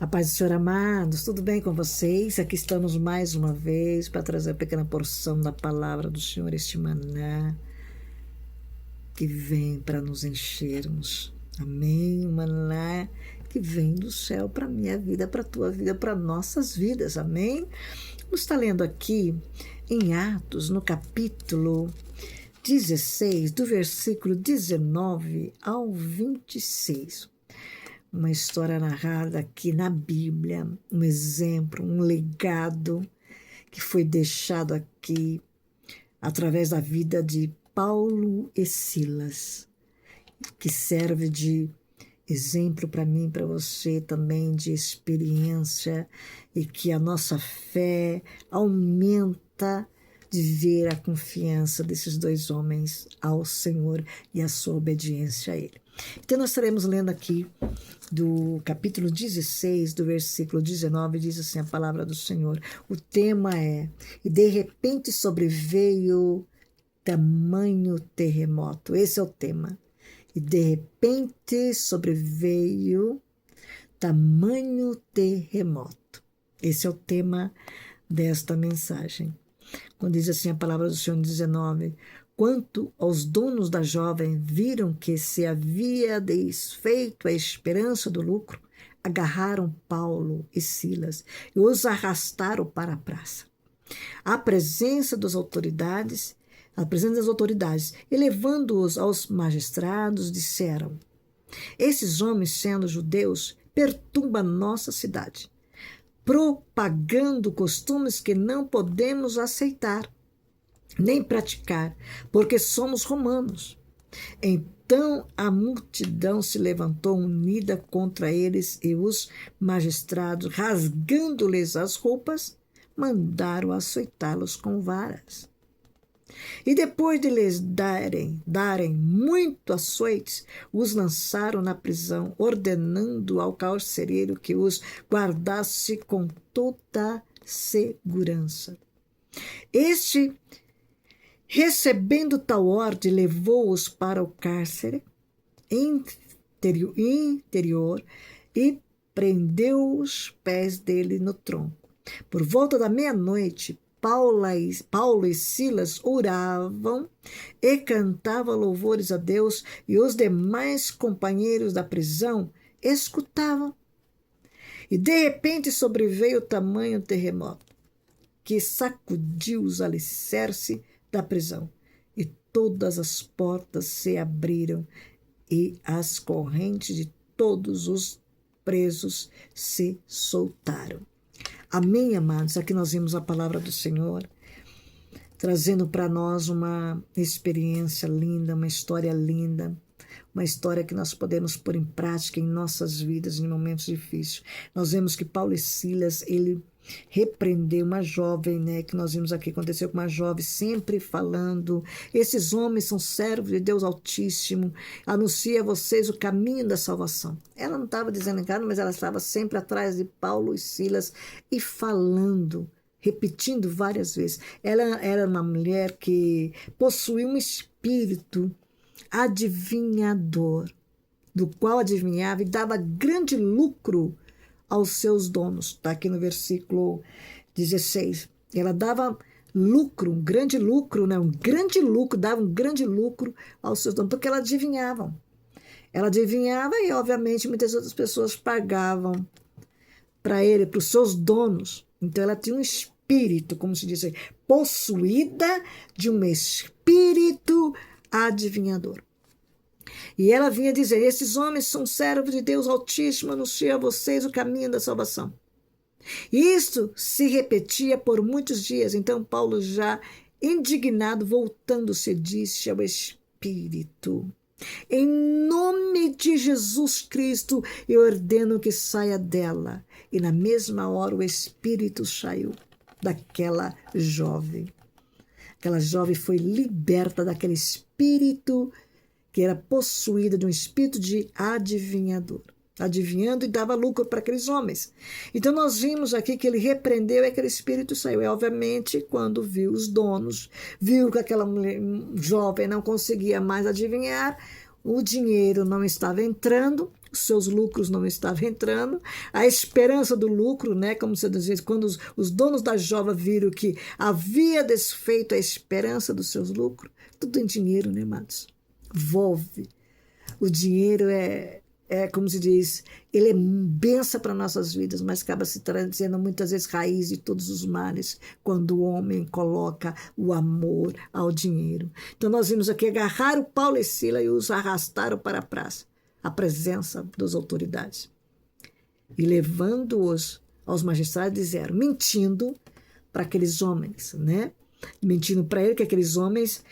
A paz do Senhor, amados, tudo bem com vocês? Aqui estamos mais uma vez para trazer uma pequena porção da palavra do Senhor, este maná que vem para nos enchermos. Amém? O maná que vem do céu para a minha vida, para a tua vida, para nossas vidas. Amém? Vamos estar lendo aqui em Atos, no capítulo 16, do versículo 19 ao 26. Uma história narrada aqui na Bíblia, um exemplo, um legado que foi deixado aqui através da vida de Paulo e Silas, que serve de exemplo para mim, para você também, de experiência, e que a nossa fé aumenta de ver a confiança desses dois homens ao Senhor e a sua obediência a Ele. Então nós estaremos lendo aqui do capítulo 16, do versículo 19, diz assim a palavra do Senhor. O tema é: e de repente sobreveio tamanho terremoto. Esse é o tema. E de repente sobreveio tamanho terremoto. Esse é o tema desta mensagem. Quando diz assim a palavra do Senhor 19: quanto aos donos da jovem, viram que se havia desfeito a esperança do lucro, agarraram Paulo e Silas e os arrastaram para a praça. À presença das autoridades, e levando-os aos magistrados, disseram: esses homens, sendo judeus, perturbam nossa cidade, propagando costumes que não podemos aceitar nem praticar, porque somos romanos. Então a multidão se levantou unida contra eles, e os magistrados, rasgando-lhes as roupas, mandaram açoitá-los com varas. E depois de lhes darem muito açoites, os lançaram na prisão, ordenando ao carcereiro que os guardasse com toda segurança. Este, recebendo tal ordem, levou-os para o cárcere interior e prendeu os pés dele no tronco. Por volta da meia-noite, Paulo e Silas oravam e cantavam louvores a Deus, e os demais companheiros da prisão escutavam. E de repente sobreveio tamanho terremoto, que sacudiu os alicerces da prisão, e todas as portas se abriram, e as correntes de todos os presos se soltaram. Amém, amados? Aqui nós vimos a palavra do Senhor, trazendo para nós uma experiência linda, uma história linda, uma história que nós podemos pôr em prática em nossas vidas em momentos difíceis. Nós vemos que Paulo e Silas, ele repreendeu uma jovem, né, que nós vimos aqui, aconteceu com uma jovem, sempre falando: esses homens são servos de Deus Altíssimo, anuncia a vocês o caminho da salvação. Ela não estava dizendo em casa, mas ela estava sempre atrás de Paulo e Silas e falando, repetindo várias vezes. Ela era uma mulher que possuía um espírito adivinhador, do qual adivinhava e dava grande lucro aos seus donos. Está aqui no versículo 16. Ela dava lucro, um grande lucro, né? Dava um grande lucro aos seus donos, porque ela adivinhava. Ela adivinhava e, obviamente, muitas outras pessoas pagavam para ele, para os seus donos. Então, ela tinha um espírito, como se diz aí, possuída de um espírito adivinhador. E ela vinha dizer: esses homens são servos de Deus Altíssimo, anuncia a vocês o caminho da salvação. Isto se repetia por muitos dias. Então Paulo, já indignado, voltando-se, disse ao Espírito: em nome de Jesus Cristo, eu ordeno que saia dela. E na mesma hora o Espírito saiu daquela jovem. Aquela jovem foi liberta daquele espírito que era possuída de um espírito de adivinhador, adivinhando, e dava lucro para aqueles homens. Então nós vimos aqui que ele repreendeu e aquele espírito saiu. E obviamente, quando viu os donos, viu que aquela mulher, jovem não conseguia mais adivinhar, o dinheiro não estava entrando, os seus lucros não estavam entrando, a esperança do lucro, né? Como você diz, quando os donos da Jova viram que havia desfeito a esperança dos seus lucros, tudo em dinheiro, né, amados? Volve. O dinheiro como se diz, ele é benção para nossas vidas, mas acaba se trazendo muitas vezes raiz de todos os males, quando o homem coloca o amor ao dinheiro. Então nós vimos aqui agarrar o Paulo e Silas e os arrastaram para a praça, a presença das autoridades. E levando-os aos magistrados, disseram, mentindo para aqueles homens, né? Mentindo para ele que aqueles homens,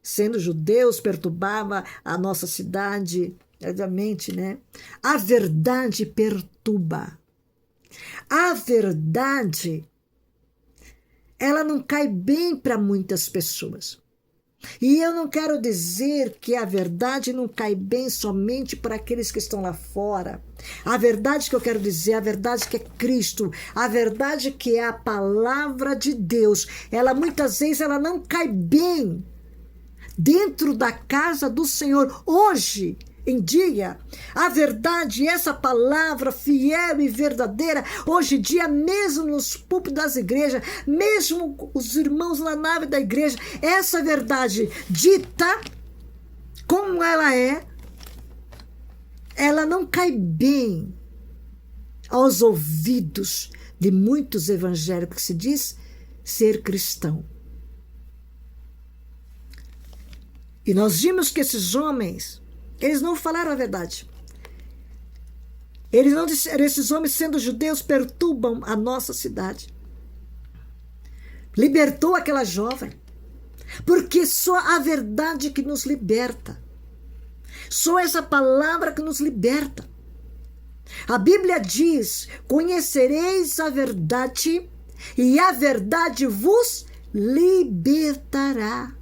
sendo judeus, perturbavam a nossa cidade. Obviamente, né? A verdade perturba. A verdade, ela não cai bem para muitas pessoas. E eu não quero dizer que a verdade não cai bem somente para aqueles que estão lá fora. A verdade que eu quero dizer, a verdade que é Cristo, a verdade que é a palavra de Deus, ela muitas vezes ela não cai bem dentro da casa do Senhor. Hoje em dia, a verdade, essa palavra fiel e verdadeira, hoje em dia, mesmo nos púlpitos das igrejas, mesmo os irmãos na nave da igreja, essa verdade dita como ela não cai bem aos ouvidos de muitos evangélicos que se diz ser cristão. E nós vimos que esses homens, eles não falaram a verdade. Eles não disseram, esses homens, sendo judeus, perturbam a nossa cidade. Libertou aquela jovem. Porque só a verdade que nos liberta. Só essa palavra que nos liberta. A Bíblia diz, conhecereis a verdade e a verdade vos libertará.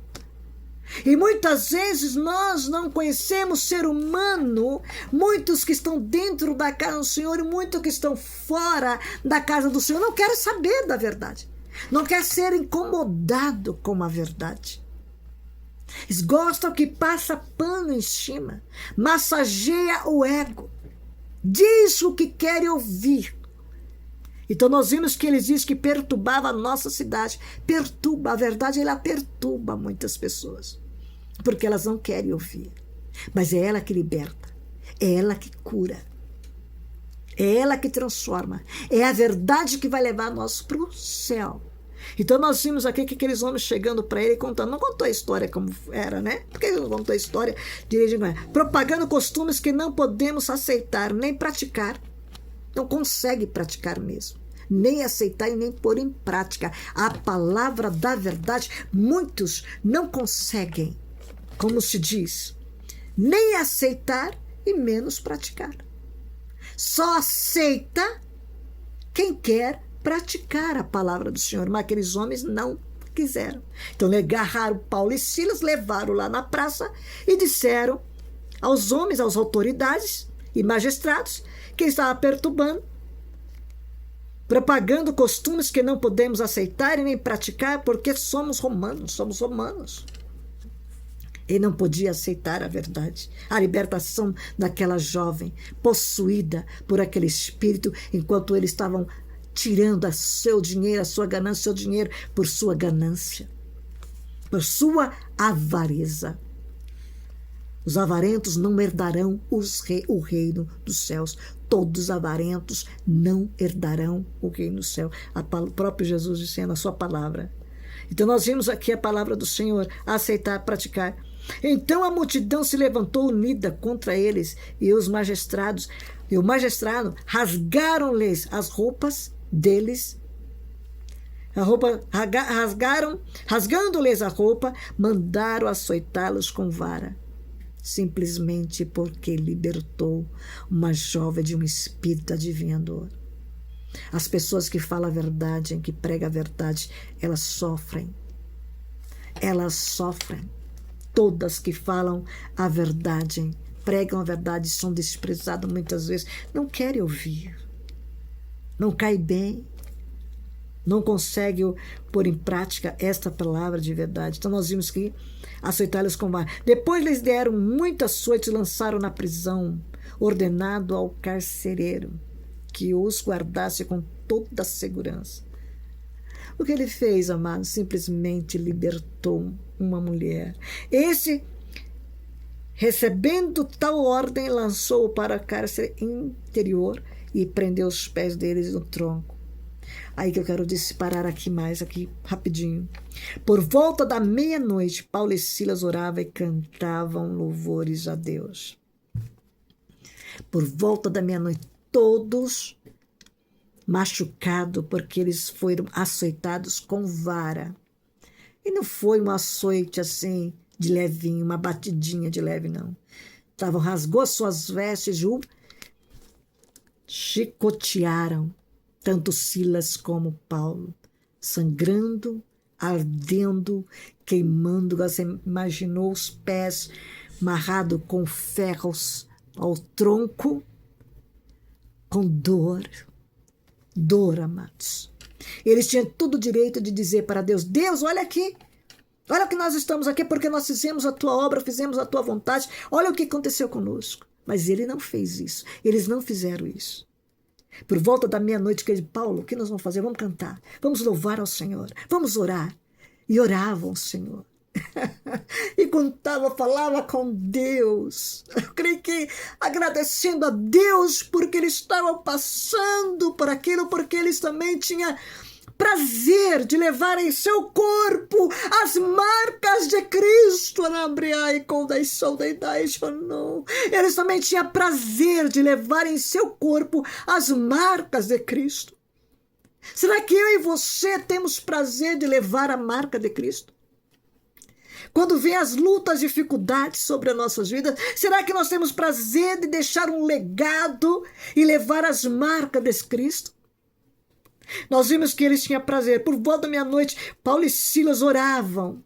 E muitas vezes nós não conhecemos ser humano, muitos que estão dentro da casa do Senhor e muitos que estão fora da casa do Senhor não querem saber da verdade, não querem ser incomodado com a verdade. Eles gostam que passa pano em cima, massageia o ego, diz o que querem ouvir. Então nós vimos que eles dizem que perturbava a nossa cidade. Perturba, a verdade ela perturba muitas pessoas, porque elas não querem ouvir. Mas é ela que liberta, é ela que cura, é ela que transforma, é a verdade que vai levar nós para o céu. Então nós vimos aqui que aqueles homens chegando para ele e contando, não contou a história como era, né? Por que ele não contou a história direitinho? Propagando costumes que não podemos aceitar nem praticar. Não consegue praticar mesmo, nem aceitar e nem pôr em prática a palavra da verdade. Muitos não conseguem, como se diz, nem aceitar e menos praticar. Só aceita quem quer praticar a palavra do Senhor, mas aqueles homens não quiseram. Então agarraram Paulo e Silas, levaram lá na praça e disseram aos homens, às autoridades e magistrados, que estava perturbando, propagando costumes que não podemos aceitar e nem praticar, porque somos romanos. Ele não podia aceitar a verdade, a libertação daquela jovem, possuída por aquele espírito, enquanto eles estavam tirando o seu dinheiro, a sua ganância, o seu dinheiro por sua ganância, por sua avareza. Os avarentos não herdarão o reino dos céus. Todos os avarentos não herdarão o reino do céu. O próprio Jesus dizendo a sua palavra. Então nós vimos aqui a palavra do Senhor, aceitar, praticar. Então a multidão se levantou unida contra eles e o magistrado rasgaram-lhes as roupas deles. Rasgando-lhes a roupa, mandaram açoitá-los com vara. Simplesmente porque libertou uma jovem de um espírito adivinhador. As pessoas que falam a verdade, que pregam a verdade, elas sofrem. Elas sofrem. Todas que falam a verdade, pregam a verdade, são desprezadas muitas vezes. Não querem ouvir. Não cai bem. Não consegue pôr em prática esta palavra de verdade. Então nós vimos que aceitá-los com vara. Depois lhes deram muitas açoites e lançaram na prisão. ordenado ao carcereiro que os guardasse com toda a segurança. O que ele fez, amado? Simplesmente libertou uma mulher. Esse, recebendo tal ordem, lançou-o para a cárcere interior e prendeu os pés deles no tronco. Aí que eu quero parar aqui mais, aqui rapidinho. Por volta da meia-noite, Paulo e Silas oravam e cantavam louvores a Deus. Por volta da meia-noite, todos machucados, porque eles foram açoitados com vara. E não foi um açoite assim, de levinho, uma batidinha de leve, não. Rasgou suas vestes e o chicotearam, tanto Silas como Paulo, sangrando, ardendo, queimando. Você imaginou os pés amarrados com ferros ao tronco, com dor, amados. Eles tinham todo o direito de dizer para Deus: Deus, olha aqui, olha que nós estamos aqui porque nós fizemos a tua obra, fizemos a tua vontade, olha o que aconteceu conosco. Mas ele não fez isso, eles não fizeram isso. Por volta da meia-noite, que ele, Paulo, o que nós vamos fazer? Vamos cantar, vamos louvar ao Senhor, vamos orar. E oravam ao Senhor. E falava com Deus. Eu creio que agradecendo a Deus porque eles estavam passando por aquilo, porque eles também tinham prazer de levar em seu corpo as marcas de Cristo. Eles também tinham prazer de levar em seu corpo as marcas de Cristo. Será que eu e você temos prazer de levar a marca de Cristo? Quando vem as lutas, dificuldades sobre as nossas vidas, será que nós temos prazer de deixar um legado e levar as marcas de Cristo? Nós vimos que eles tinham prazer. Por volta da meia-noite, Paulo e Silas oravam.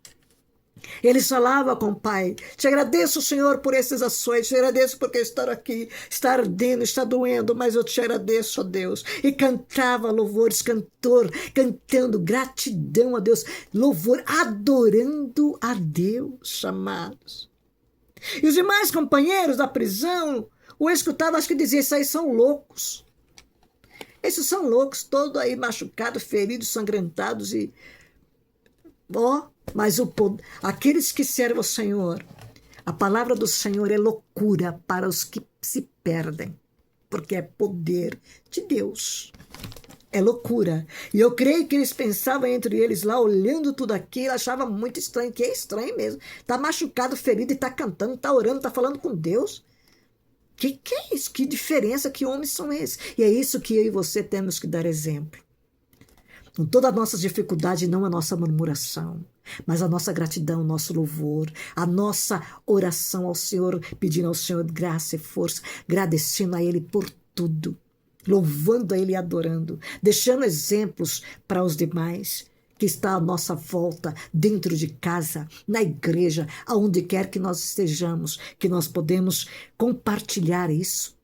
Eles falavam com o Pai: te agradeço, Senhor, por esses açoites, te agradeço porque estar aqui, está ardendo, está doendo, mas eu te agradeço, ó Deus. E cantava louvores, cantando gratidão a Deus, louvor, adorando a Deus, amados. E os demais companheiros da prisão o escutavam, acho que diziam: esses aí são loucos. Esses são loucos, todos aí machucados, feridos, sangrentados e... mas aqueles que servem ao Senhor, a palavra do Senhor é loucura para os que se perdem, porque é poder de Deus. É loucura. E eu creio que eles pensavam entre eles lá, olhando tudo aquilo, achavam muito estranho, que é estranho mesmo. Está machucado, ferido e está cantando, está orando, está falando com Deus. Que é isso? Que diferença, que homens são esses? E é isso que eu e você temos que dar exemplo. Com todas as nossas dificuldades, não a nossa murmuração, mas a nossa gratidão, o nosso louvor, a nossa oração ao Senhor, pedindo ao Senhor graça e força, agradecendo a Ele por tudo, louvando a Ele e adorando, deixando exemplos para os demais que está à nossa volta, dentro de casa, na igreja, aonde quer que nós estejamos, que nós podemos compartilhar isso.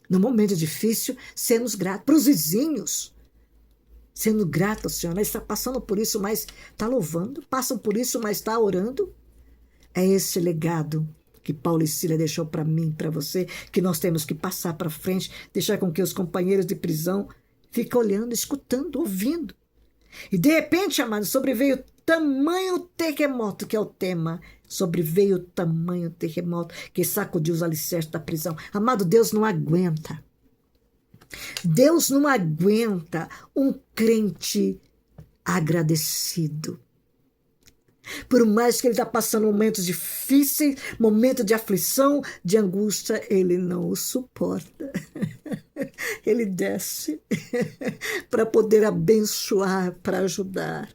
No momento difícil, sermos gratos para os vizinhos, sendo grato ao Senhor. Está passando por isso, mas está louvando, passam por isso, mas está orando. É esse legado que Paulo e Silas deixou para mim, para você, que nós temos que passar para frente, deixar com que os companheiros de prisão fiquem olhando, escutando, ouvindo. E de repente, amados, sobreveio tamanho terremoto, que é o tema, sobreveio tamanho terremoto que sacudiu os alicerces da prisão. Amado, Deus não aguenta. Deus não aguenta um crente agradecido. Por mais que ele está passando momentos difíceis, momentos de aflição, de angústia, ele não o suporta. Ele desce para poder abençoar, para ajudar.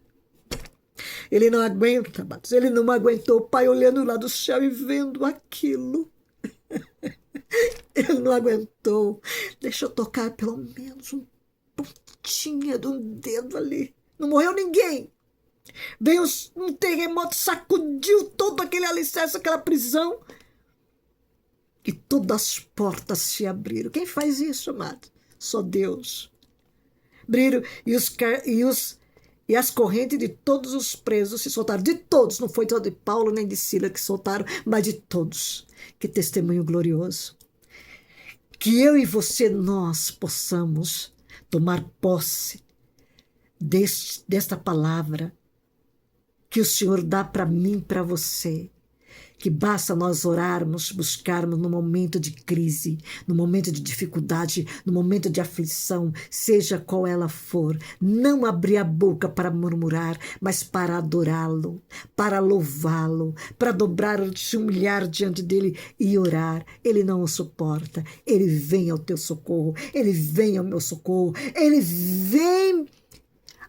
Ele não aguenta, mas ele não aguentou o Pai olhando lá do céu e vendo aquilo. Ele não aguentou. Deixa eu tocar pelo menos um pontinha de um dedo ali. Não morreu ninguém. Veio um terremoto, sacudiu todo aquele alicerce, aquela prisão. E todas as portas se abriram. Quem faz isso, amado? Só Deus. Abriram e as correntes de todos os presos se soltaram. De todos, não foi só de Paulo nem de Silas que soltaram, mas de todos. Que testemunho glorioso. Que eu e você, nós possamos tomar posse desta palavra que o Senhor dá para mim, para você. Que basta nós orarmos, buscarmos no momento de crise, no momento de dificuldade, no momento de aflição, seja qual ela for, não abrir a boca para murmurar, mas para adorá-lo, para louvá-lo, para dobrar, se humilhar diante dele e orar. Ele não o suporta, ele vem ao teu socorro, ele vem ao meu socorro, ele vem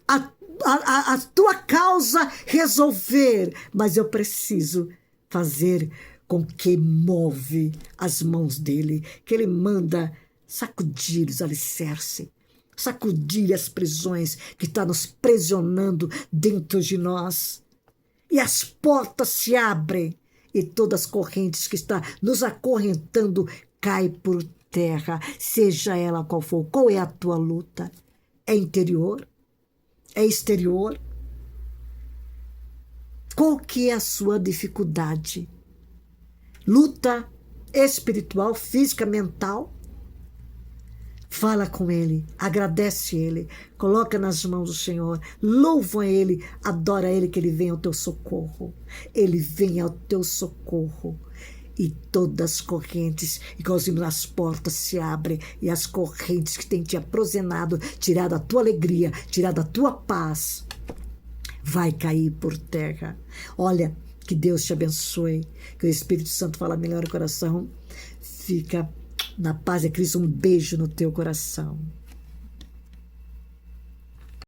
a tua causa resolver, mas eu preciso fazer com que move as mãos dele, que ele manda sacudir os alicerces, sacudir as prisões que estão nos prisionando dentro de nós. E as portas se abrem e todas as correntes que estão nos acorrentando caem por terra, seja ela qual for. Qual é a tua luta? É interior? É exterior? Qual que é a sua dificuldade? Luta espiritual, física, mental? Fala com ele, agradece ele, coloca nas mãos do Senhor, louva ele, adora ele, que ele vem ao teu socorro. Ele vem ao teu socorro. E todas as correntes, igualzinho as portas se abrem, e as correntes que têm te aprisionado, tirado a tua alegria, tirado a tua paz, vai cair por terra. Olha, que Deus te abençoe, que o Espírito Santo fala melhor no coração. Fica na paz de Cristo, um beijo no teu coração.